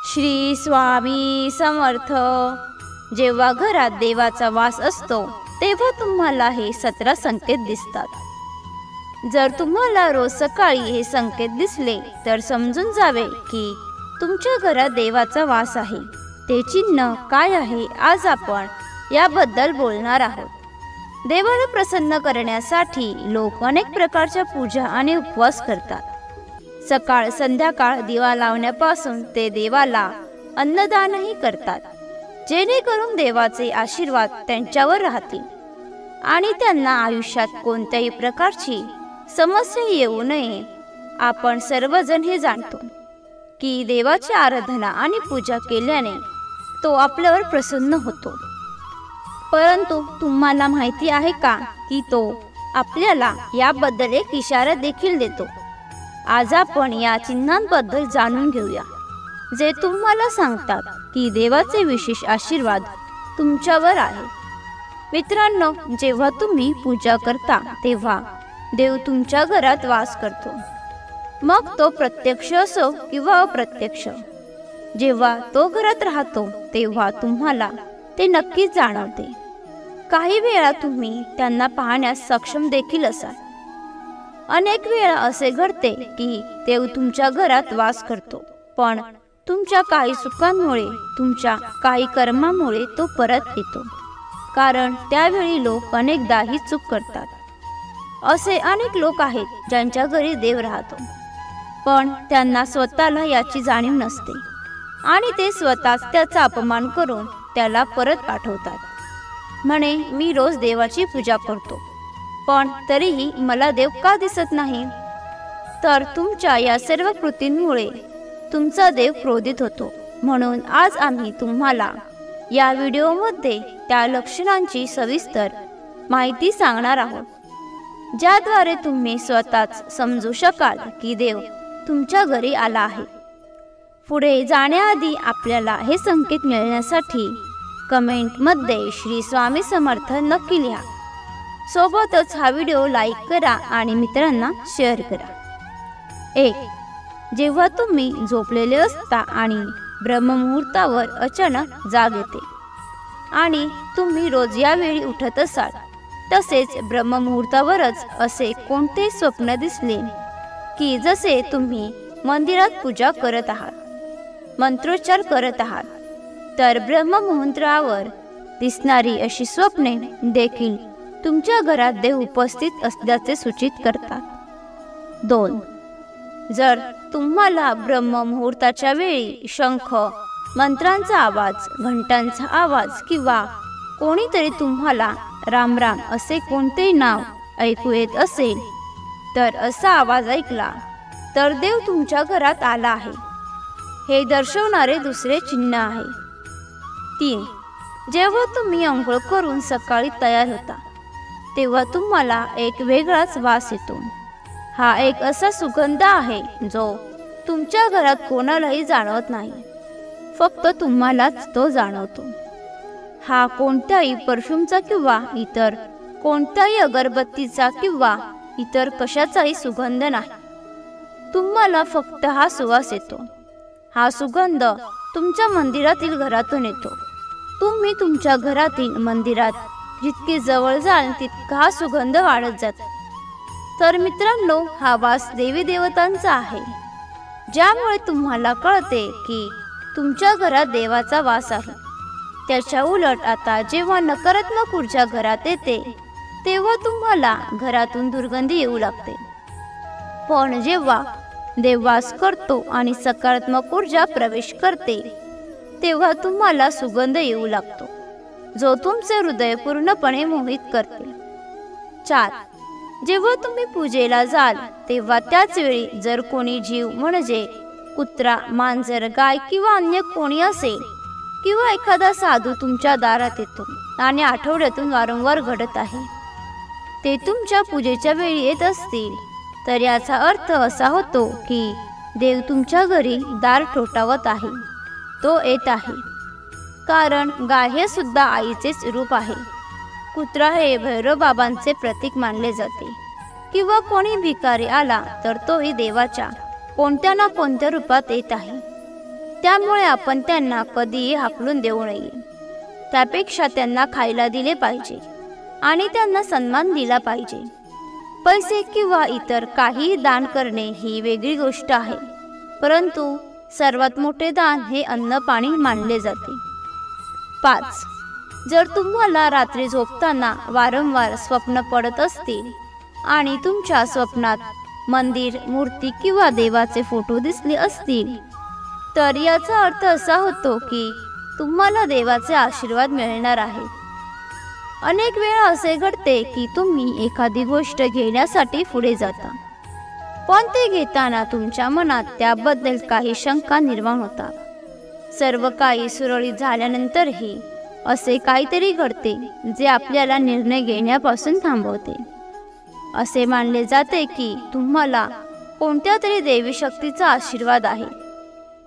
श्री स्वामी समर्थ। जेव्हा घरात देवाचा वास असतो तेव्हा तुम्हाला हे 17 संकेत दिसतात। जर तुम्हाला रोज सकाळी हे संकेत दिसले तर समजून जावे की तुमच्या घरात देवाचा वास आहे। ते चिन्ह काय आहे आज आपण याबद्दल बोलणार आहोत। देवाला प्रसन्न करण्यासाठी लोक अनेक प्रकारच्या पूजा आणि उपवास करतात। सकाळ संध्याकाळ दिवा लावण्यापासून ते देवाला अन्नदानही करतात, जेणेकरून देवाचे आशीर्वाद त्यांच्यावर राहतील आणि त्यांना आयुष्यात कोणत्याही प्रकारची समस्या येऊ नये। आपण सर्वजण हे जाणतो की देवाची आराधना आणि पूजा केल्याने तो आपल्यावर प्रसन्न होतो, परंतु तुम्हाला माहिती आहे का की तो आपल्याला याबद्दल एक इशारा देखील देतो। आज आपण या चिन्हांबद्दल जाणून घेऊया, जे तुम्हाला सांगतात की देवाचे विशेष आशीर्वाद तुमच्यावर आहे। मित्रांनो, जेव्हा तुम्ही पूजा करता तेव्हा देव तुमच्या घरात वास करतो, मग तो प्रत्यक्ष असो किंवा अप्रत्यक्ष। जेव्हा तो घरात राहतो तेव्हा तुम्हाला ते नक्कीच जाणवते। काही वेळा तुम्ही त्यांना पाहण्यास सक्षम देखील असाल। अनेक वेळा असे घडते की देव तुमच्या घरात वास करतो, पण तुमच्या काही चुकांमुळे, तुमच्या काही कर्मामुळे तो परत येतो, कारण त्यावेळी लोक अनेकदा ही चूक करतात। असे अनेक लोक आहेत ज्यांच्या घरी देव राहतो, पण त्यांना स्वतःला याची जाणीव नसते आणि ते स्वतःच त्याचा अपमान करून त्याला परत पाठवतात। म्हणे, मी रोज देवाची पूजा करतो, पण तरीही मला देव का दिसत नाही? तर तुमच्या या सर्व कृतींमुळे तुमचा देव क्रोधित होतो। म्हणून आज आम्ही तुम्हाला या व्हिडिओमध्ये त्या लक्षणांची सविस्तर माहिती सांगणार आहोत, ज्याद्वारे तुम्ही स्वतःच समजू शकाल की देव तुमच्या घरी आला आहे। पुढे जाण्याआधी आपल्याला हे संकेत मिळण्यासाठी कमेंटमध्ये श्री स्वामी समर्थ नक्की लिहा। सोबतच हा व्हिडिओ लाईक करा आणि मित्रांना शेअर करा। 1. जेव्हा तुम्ही झोपलेले असता आणि ब्रह्ममुहूर्तावर अचानक जाग येते आणि तुम्ही रोज यावेळी उठत असाल, तसेच ब्रह्ममुहूर्तावरच असे कोणते स्वप्न दिसले की जसे तुम्ही मंदिरात पूजा करत आहात, मंत्रोच्चार करत आहात, तर ब्रह्ममुहूर्तावर दिसणारी अशी स्वप्ने देखील तुमच्या घरात देव उपस्थित असल्याचे सूचित करतात। 2. जर तुम्हाला ब्रह्ममुहूर्ताच्या वेळी शंख, मंत्रांचा आवाज, घंटांचा आवाज किंवा कोणीतरी तुम्हाला राम राम असे कोणतेही नाव ऐकू येत असेल, तर असा आवाज ऐकला तर देव तुमच्या घरात आला आहे, हे दर्शवणारे दुसरे चिन्ह आहे। 3. जेव्हा तुम्ही अंघोळ करून सकाळी तयार होता तेव्हा तुम्हाला एक वेगळाच वास येतो। हा एक असा सुगंध आहे जो तुमच्या घरात कोणालाही जाणवत नाही, फक्त तुम्हालाच तो जाणवतो। हा कोणत्याही परफ्यूमचा किंवा इतर कोणत्याही अगरबत्तीचा किंवा इतर कशाचाही सुगंध नाही, तुम्हाला फक्त हा सुवास येतो। हा सुगंध तुमच्या मंदिरातील घरातून येतो। तुम्ही तुमच्या घरातील मंदिरात जितके जवळ जाल तितका हा सुगंध वाढत जातो। तर मित्रांनो, हा वास देवी देवतांचा आहे, ज्यामुळे तुम्हाला कळते की तुमच्या घरात देवाचा वास आहे। त्याच्या उलट आता जेव्हा नकारात्मक ऊर्जा घरात येते तेव्हा तुम्हाला घरातून दुर्गंधी येऊ लागते, पण जेव्हा देव वास करतो आणि सकारात्मक ऊर्जा प्रवेश करते तेव्हा तुम्हाला सुगंध येऊ लागतो, जो तुमचे हृदय पूर्णपणे मोहित करते। 4. जेव्हा तुम्ही पूजेला जाल तेव्हा त्याच वेळी जर कोणी जीव म्हणजे कुत्रा, मांजर, गाय किंवा अन्य कोणी असेल किंवा एखादा साधू तुमच्या दारात येतो आणि आठवड्यातून वारंवार घडत आहे, ते तुमच्या पूजेच्या वेळी येत असतील, तर याचा अर्थ असा होतो की देव तुमच्या घरी दार ठोठावत आहे, तो येत आहे। कारण गाय हे सुद्धा आईचेच रूप आहे, कुत्रा हे भैरव बाबांचे प्रतीक मानले जाते, किंवा कोणी भिकारी आला तर तोही देवाच्या कोणत्या ना कोणत्या रूपात येत आहे। त्यामुळे आपण त्यांना कधीही हाकलून देऊ नये. त्यापेक्षा त्यांना खायला दिले पाहिजे आणि त्यांना सन्मान दिला पाहिजे. पैसे किंवा इतर काहीही दान करणे ही वेगळी गोष्ट आहे, परंतु सर्वात मोठे दान हे अन्न पाणी मानले जाते. 5. जर तुम्हाला रात्री झोपताना वारंवार स्वप्न पडत असतील आणि तुमच्या स्वप्नात मंदिर, मूर्ती किंवा देवाचे फोटो दिसले असतील, तर याचा अर्थ असा होतो की तुम्हाला देवाचे आशीर्वाद मिळणार आहे. अनेक वेळा असे घडते की तुम्ही एखादी गोष्ट घेण्यासाठी पुढे जाता, पण ते घेताना तुमच्या मनात त्याबद्दल काही शंका निर्माण होतात. सर्व काही सुरळीत झाल्यानंतरही असे काहीतरी घडते जे आपल्याला निर्णय घेण्यापासून थांबवते. असे मानले जाते की तुम्हाला कोणत्या तरी देवी शक्तीचा आशीर्वाद आहे.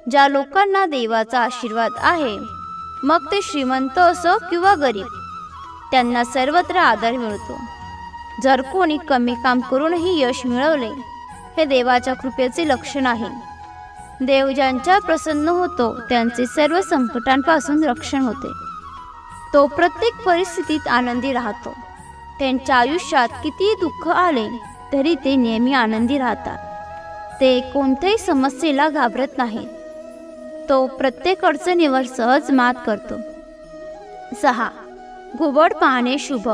ज्या लोकांना देवाचा आशीर्वाद आहे, मग ते श्रीमंत असो किंवा गरीब, त्यांना सर्वत्र आदर मिळतो. जर कोणी कमी काम करूनही यश मिळवले, हे देवाच्या कृपेचे लक्षण आहे. देव ज्यांच्या प्रसन्न होतो त्यांचे सर्व संकटांपासून रक्षण होते. तो प्रत्येक परिस्थितीत आनंदी राहतो. त्यांच्या आयुष्यात कितीही दुःख आले तरी ते नेहमी आनंदी राहतात. ते कोणत्याही समस्येला घाबरत नाहीत. तो प्रत्येक अडचणीवर सहज मात करतो. 6. घुबड पाहणे शुभ.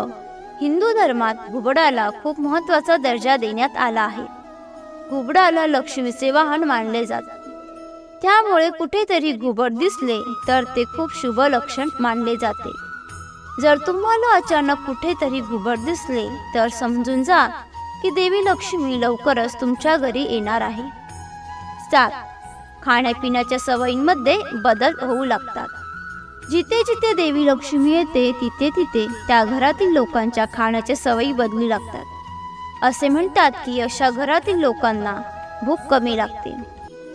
हिंदू धर्मात घुबडाला खूप महत्त्वाचा दर्जा देण्यात आला आहे. घुबडाला लक्ष्मीचे वाहन मानले जाते. त्यामुळे कुठेतरी घुबड दिसले तर ते खूप शुभ लक्षण मानले जाते. जर तुम्हाला अचानक कुठेतरी घुबड दिसले तर समजून जा की देवी लक्ष्मी लवकरच तुमच्या घरी येणार आहे. 7. खाण्यापिण्याच्या सवयींमध्ये बदल होऊ लागतात. जिथे जिथे देवी लक्ष्मी येते तिथे तिथे त्या घरातील लोकांच्या खाण्याच्या सवयी बदलू लागतात. असे म्हणतात की अशा घरातील लोकांना भूक कमी लागते.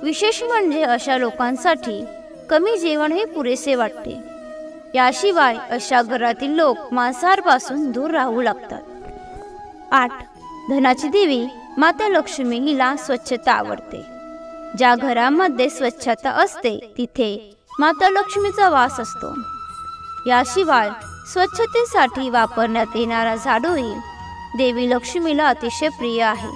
विशेष म्हणजे अशा लोकांसाठी कमी जेवण हे पुरेसे वाटते. याशिवाय अशा घरातील लोक मांसाहारापासून दूर राहू लागतात. 8. धनाची देवी माता लक्ष्मी हिला स्वच्छता आवडते. ज्या घरामध्ये स्वच्छता असते तिथे माता लक्ष्मीचा वास असतो. याशिवाय स्वच्छतेसाठी वापरण्यात येणारा झाडूही देवी लक्ष्मीला अतिशय प्रिय आहे.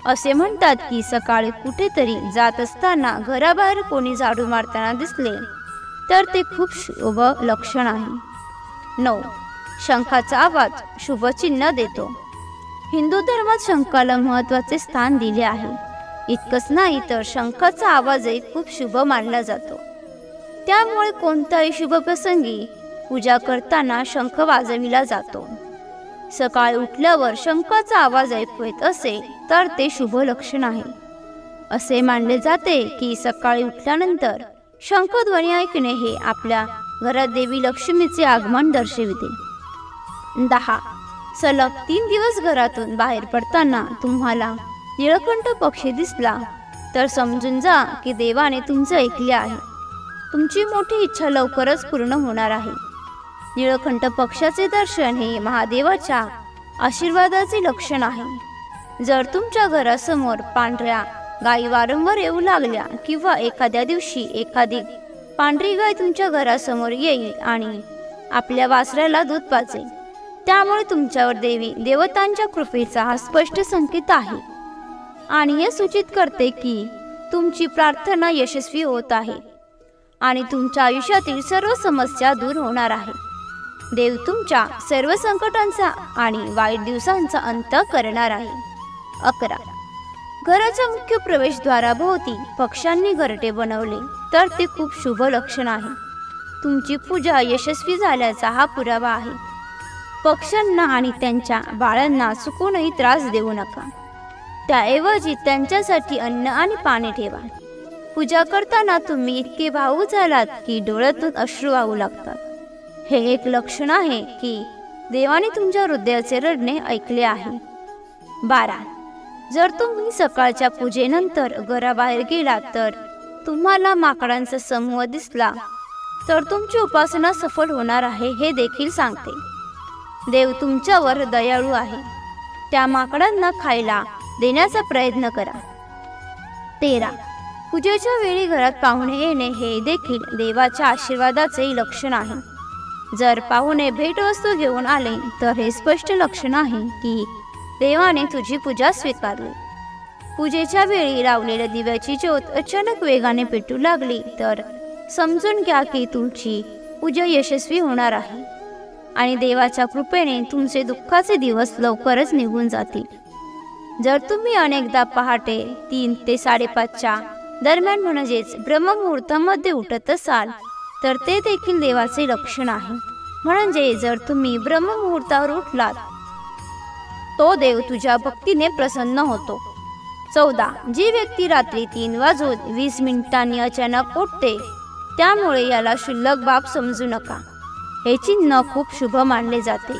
असे म्हणतात की सकाळी कुठेतरी जात असताना घराबाहेर कोणी झाडू मारताना दिसले तर ते खूप शुभ लक्षण आहे. 9. शंखाचा आवाज शुभ चिन्ह देतो. हिंदू धर्मात शंखाला महत्त्वाचे स्थान दिले आहे. इतकंच नाही तर शंखाचा आवाजही खूप शुभ मानला जातो. त्यामुळे कोणत्याही शुभ प्रसंगी पूजा करताना शंख वाजविला जातो. सकाळी उठल्यावर शंखाचा आवाज ऐकू येत असेल तर ते शुभ लक्षण आहे. असे मानले जाते की सकाळी उठल्यानंतर शंखध्वनी ऐकणे हे आपल्या घरात देवी लक्ष्मीचे आगमन दर्शविते. 10. सलग 3 दिवस घरातून बाहेर पडताना तुम्हाला निळकंठ पक्षी दिसला तर समजून जा की देवाने तुमचे ऐकले आहे. तुमची मोठी इच्छा लवकरच पूर्ण होणार आहे. निळकंठ पक्षाचे दर्शन हे महादेवाच्या आशीर्वादाचे लक्षण आहे. जर तुमच्या घरासमोर पांढऱ्या गायी वारंवार येऊ लागल्या किंवा एखाद्या दिवशी एखादी पांढरी गाय तुमच्या घरासमोर येईल आणि आपल्या वासराला दूध पाजेल, त्यामुळे तुमच्यावर देवतांच्या कृपेचा हा स्पष्ट संकेत आहे आणि हे सूचित करते की तुमची प्रार्थना यशस्वी होत आहे आणि तुमच्या आयुष्यातील सर्व समस्या दूर होणार आहे. देव तुमच्या सर्व संकटांचा आणि वाईट दिवसांचा अंत करणार आहे. 11. घराच्या मुख्य प्रवेशद्वाराभोवती पक्ष्यांनी घरटे बनवले तर ते खूप शुभ लक्षण आहे. तुमची पूजा यशस्वी झाल्याचा हा पुरावा आहे. पक्ष्यांना आणि त्यांच्या बाळांना चुकूनही त्रास देऊ नका. त्याऐवजी त्यांच्यासाठी अन्न आणि पाणी ठेवा. पूजा करताना तुम्ही इतके भावूक झालात की डोळ्यातून अश्रू वाहू लागतात. हे एक लक्षण आहे की देवाने तुमच्या हृदयाचे रडणे ऐकले आहे. 12. जर तुम्ही सकाळच्या पूजेनंतर घराबाहेर गेलात तर तुम्हाला माकडांचा समूह दिसला तर तुमची उपासना सफल होणार आहे हे देखील सांगते. देव तुमच्यावर दयाळू आहे. त्या माकडांना खायला देण्याचा प्रयत्न करा. 13. पूजेच्या वेळी घरात पाहुणे येणे हे देखील देवाच्या आशीर्वादाचे लक्षण आहे. जर पाहुणे भेटवस्तू घेऊन आले तर हे स्पष्ट लक्षण आहे की देवाने तुझी पूजा स्वीकारली. पूजेच्या वेळी लावलेल्या दिव्याची ज्योत अचानक वेगाने पेटू लागली तर समजून घ्या की तुमची पूजा यशस्वी होणार आहे आणि देवाच्या कृपेने तुमचे दुःखाचे दिवस लवकरच निघून जातील. जर तुम्ही अनेकदा पहाटे 3 ते 5:30च्या दरम्यान म्हणजेच ब्रह्ममुहूर्तामध्ये उठत असाल तर ते देखील देवाचे लक्षण आहे. म्हणजे जर तुम्ही ब्रह्ममुहूर्तावर उठलात तो देव तुझ्या भक्तीने प्रसन्न होतो. 14. जी व्यक्ती रात्री 3:20 अचानक उठते त्यामुळे याला क्षुल्लक बाब समजू नका. हे चिन्ह खूप शुभ मानले जाते.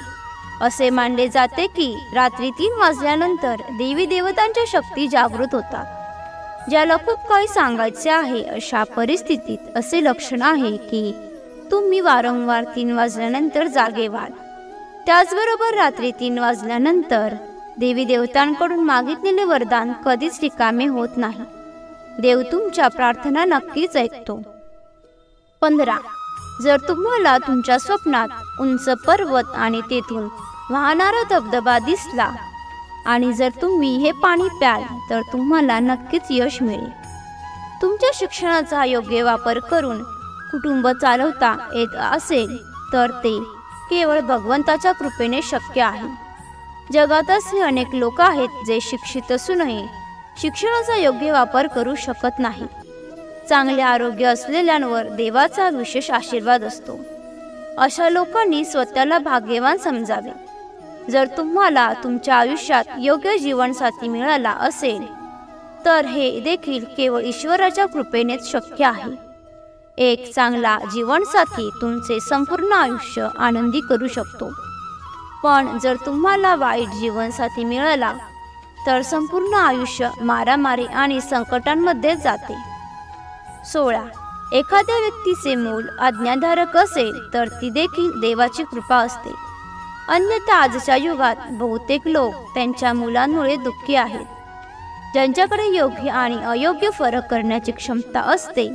असे मानले जाते की रात्री 3 वाजल्यानंतर देवी देवतांच्या शक्ती जागृत होतात. ज्याला खूप काही सांगायचे आहे अशा परिस्थितीत असे लक्षण आहे की तुम्ही वारंवार 3 वाजल्यानंतर जागे व्हाल. त्याचबरोबर रात्री 3 वाजल्यानंतर देवी देवतांकडून मागितलेले वरदान कधीच रिकामे होत नाही. देव तुमच्या प्रार्थना नक्कीच ऐकतो. 15. जर तुम्हाला तुमच्या स्वप्नात उंच पर्वत आणि तेथून वाहणारा धबधबा दिसला आणि जर तुम्ही हे पाणी प्याल तर तुम्हाला नक्कीच यश मिळेल. तुमच्या शिक्षणाचा योग्य वापर करून कुटुंब चालवता येत असेल तर ते केवळ भगवंताच्या कृपेने शक्य आहे. जगात असे अनेक लोक आहेत जे शिक्षित असूनही शिक्षणाचा योग्य वापर करू शकत नाही. चांगले आरोग्य असलेल्यांवर देवाचा विशेष आशीर्वाद असतो. अशा लोकांनी स्वतःला भाग्यवान समजावे. जर तुम्हाला तुमच्या आयुष्यात योग्य जीवनसाथी मिळाला असेल तर हे देखील केवळ ईश्वराच्या कृपेनेच शक्य आहे. एक चांगला जीवनसाथी तुमचे संपूर्ण आयुष्य आनंदी करू शकतो. पण जर तुम्हाला वाईट जीवनसाथी मिळाला तर संपूर्ण आयुष्य मारामारी आणि संकटांमध्ये जाते. 16. एखाद्या व्यक्तीचे मूल आज्ञाधारक असेल तर ती देखील देवाची कृपा असते. अन्यथा आजच्या युगात बहुतेक लोक त्यांच्या मुलांमुळे दुःखी आहेत. ज्यांच्याकडे योग्य आणि अयोग्य फरक करण्याची क्षमता असते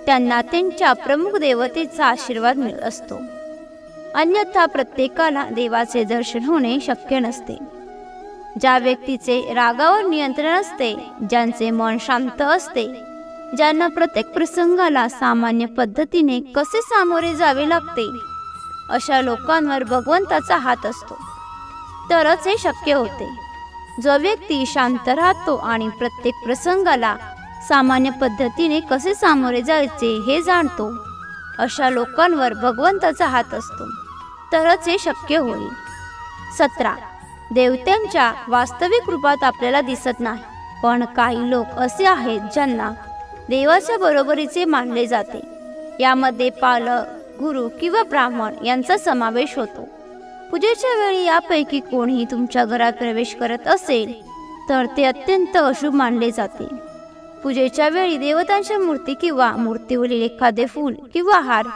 त्यांना त्यांच्या प्रमुख देवतेचा आशीर्वाद मिळत असतो. अन्यथा प्रत्येकाला देवाचे दर्शन होणे शक्य नसते. ज्या व्यक्तीचे रागावर नियंत्रण असते, ज्यांचे मन शांत असते, ज्यांना प्रत्येक प्रसंगाला सामान्य पद्धतीने कसे सामोरे जावे लागते अशा लोकांवर भगवंताचा हात असतो तरच हे शक्य होते. जो व्यक्ती शांत राहतो आणि प्रत्येक प्रसंगाला सामान्य पद्धतीने कसे सामोरे जायचे हे जाणतो अशा लोकांवर भगवंताचा हात असतो तरच हे शक्य होईल. 17. देवतांच्या वास्तविक रूपात आपल्याला दिसत नाही, पण काही लोक असे आहेत ज्यांना देवाच्या बरोबरीचे मानले जाते. यामध्ये पालक, गुरु किंवा ब्राह्मण यांचा समावेश होतो. पूजेच्या वेळी यापैकी कोणीही तुमच्या घरात प्रवेश करत असेल तर ते अत्यंत अशुभ मानले जाते. पूजेच्या वेळी देवतांच्या मूर्ती किंवा मूर्तीवरील एखादे फूल किंवा हार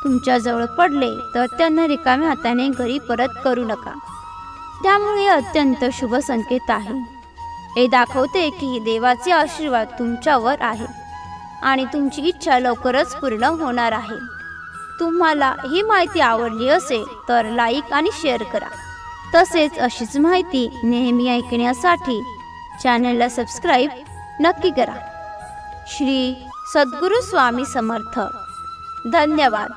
तुमच्या जवळ पडले तर त्यांना रिकाम्या हाताने घरी परत करू नका. त्यामुळे अत्यंत शुभ संकेत आहे. हे दाखवते की देवाचे आशीर्वाद तुमच्यावर आहे आणि तुमची इच्छा लवकरच पूर्ण होणार आहे. तुम्हाला ही माहिती आवडली असेल तर लाईक आणि शेअर करा. तसेच अशीच माहिती नेहमी ऐकण्यासाठी चॅनलला सबस्क्राईब नक्की करा. श्री सद्गुरू स्वामी समर्थ. धन्यवाद.